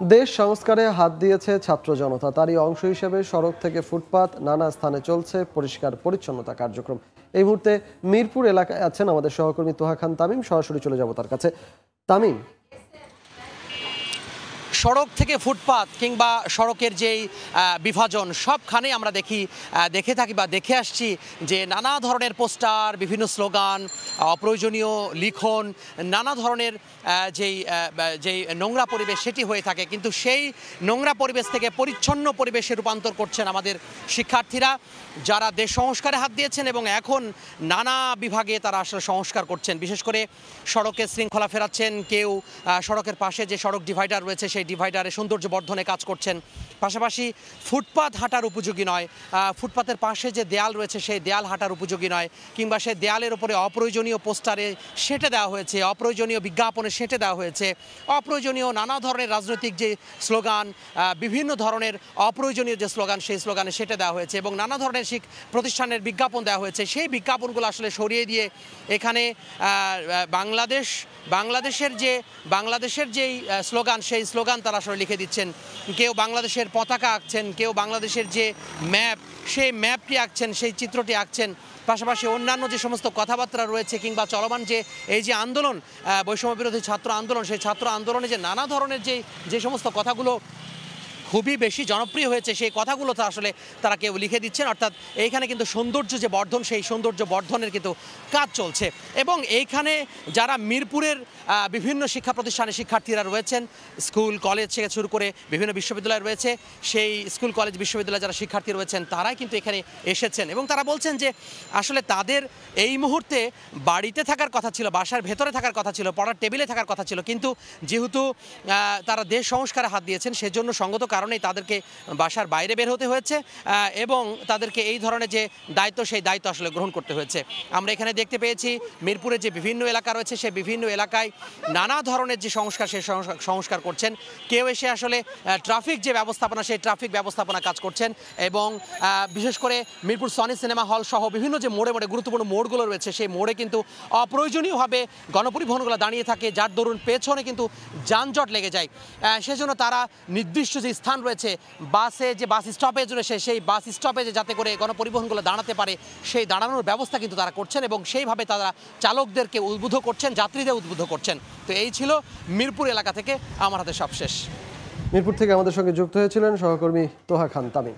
দেশ সংস্কারে হাত দিয়েছে ছাত্র জনতা, তারই অংশ হিসেবে সড়ক থেকে ফুটপাত নানা স্থানে চলছে পরিষ্কার পরিচ্ছন্নতা কার্যক্রম। এই মুহূর্তে মিরপুর এলাকায় আছেন আমাদের সহকর্মী তোহা খান তামিম। সরাসরি চলে যাব তার কাছে। তামিম, সড়ক থেকে ফুটপাত কিংবা সড়কের যেই বিভাজন সবখানেই আমরা দেখে থাকি বা দেখে আসছি যে নানা ধরনের পোস্টার, বিভিন্ন স্লোগান, অপ্রয়োজনীয় লিখন, নানা ধরনের যেই নোংরা পরিবেশ সেটি হয়ে থাকে। কিন্তু সেই নোংরা পরিবেশ থেকে পরিচ্ছন্ন পরিবেশে রূপান্তর করছেন আমাদের শিক্ষার্থীরা, যারা দেশ সংস্কারে হাত দিয়েছেন এবং এখন নানা বিভাগে তারা আসলে সংস্কার করছেন। বিশেষ করে সড়কের শৃঙ্খলা ফেরাচ্ছেন, কেউ সড়কের পাশে যে সড়ক ডিভাইডার রয়েছে সেই ডিভাইডারে সৌন্দর্য বর্ধনে কাজ করছেন। পাশাপাশি ফুটপাত হাঁটার উপযোগী নয়, ফুটপাতের পাশে যে দেয়াল রয়েছে সেই দেয়াল হাঁটার উপযোগী নয়, কিংবা সেই দেয়ালের উপরে অপ্রয়োজনীয় পোস্টারে সেঁটে দেওয়া হয়েছে, অপ্রয়োজনীয় বিজ্ঞাপনে সেঁটে দেওয়া হয়েছে, অপ্রয়োজনীয় নানা ধরনের রাজনৈতিক যে স্লোগান, বিভিন্ন ধরনের অপ্রয়োজনীয় যে স্লোগান সেই স্লোগানে সেঁটে দেওয়া হয়েছে এবং নানা ধরনের প্রতিষ্ঠানের বিজ্ঞাপন দেওয়া হয়েছে। সেই বিজ্ঞাপনগুলো আসলে সরিয়ে দিয়ে এখানে বাংলাদেশের যেই স্লোগান সেই স্লোগান তারা আসলে লিখে দিচ্ছেন। কেউ বাংলাদেশের পতাকা আঁকছেন, কেউ বাংলাদেশের যে ম্যাপ সেই ম্যাপটি আঁকছেন, সেই চিত্রটি আঁকছেন। পাশাপাশি অন্যান্য যে সমস্ত কথাবার্তা রয়েছে কিংবা চলমান এই যে আন্দোলন, বৈষম্য বিরোধী ছাত্র আন্দোলন, সেই ছাত্র আন্দোলনে যে নানা ধরনের যে সমস্ত কথাগুলো খুবই বেশি জনপ্রিয় হয়েছে সেই কথাগুলো তো আসলে তারা কেউ লিখে দিচ্ছেন। অর্থাৎ এইখানে কিন্তু সৌন্দর্য যে বর্ধন, সেই সৌন্দর্য বর্ধনের কিন্তু কাজ চলছে। এবং এইখানে যারা মিরপুরের বিভিন্ন শিক্ষা প্রতিষ্ঠানের শিক্ষার্থীরা রয়েছেন, স্কুল কলেজ থেকে শুরু করে বিভিন্ন বিশ্ববিদ্যালয় রয়েছে, সেই স্কুল কলেজ বিশ্ববিদ্যালয়ে যারা শিক্ষার্থী রয়েছেন তারাই কিন্তু এখানে এসেছেন এবং তারা বলছেন যে আসলে তাদের এই মুহূর্তে বাড়িতে থাকার কথা ছিল, বাসার ভেতরে থাকার কথা ছিল, পড়ার টেবিলে থাকার কথা ছিল, কিন্তু যেহেতু তারা দেশ সংস্কারে হাত দিয়েছেন সেজন্য সঙ্গত কারণেই তাদেরকে বাসার বাইরে বের হতে হয়েছে এবং তাদেরকে এই ধরনের যে দায়িত্ব সেই দায়িত্ব আসলে গ্রহণ করতে হয়েছে। আমরা এখানে দেখতে পেয়েছি মিরপুরের যে বিভিন্ন এলাকা রয়েছে সেই বিভিন্ন এলাকায় নানা ধরনের যে সংস্কার সেই সংস্কার করছেন। কেউ এসে আসলে ট্রাফিক যে ব্যবস্থাপনা সেই ট্রাফিক ব্যবস্থাপনা কাজ করছেন এবং বিশেষ করে মিরপুর সনি সিনেমা হল সহ বিভিন্ন যে মোড়ে গুরুত্বপূর্ণ মোড়গুলো রয়েছে সেই মোড়ে কিন্তু অপ্রয়োজনীয়ভাবে গণপরিবহনগুলো দাঁড়িয়ে থাকে, যার দরুন পেছনে কিন্তু যানজট লেগে যায়। সেজন্য তারা নির্দিষ্ট যে স্থান রয়েছে যে বাস স্টপেজ রয়েছে সেই বাস স্টপেজে যাতে করে গণপরিবহনগুলো দাঁড়াতে পারে সেই দাঁড়ানোর ব্যবস্থা কিন্তু তারা করছেন এবং সেইভাবে তারা চালকদেরকে উদ্বুদ্ধ করছেন, যাত্রীদের উদ্বুদ্ধ করছেন। তো এই ছিল মিরপুর এলাকা থেকে আমার হাতে সবশেষ। মিরপুর থেকে আমাদের সঙ্গে যুক্ত হয়েছিলেন সহকর্মী তোহা খান তামিম।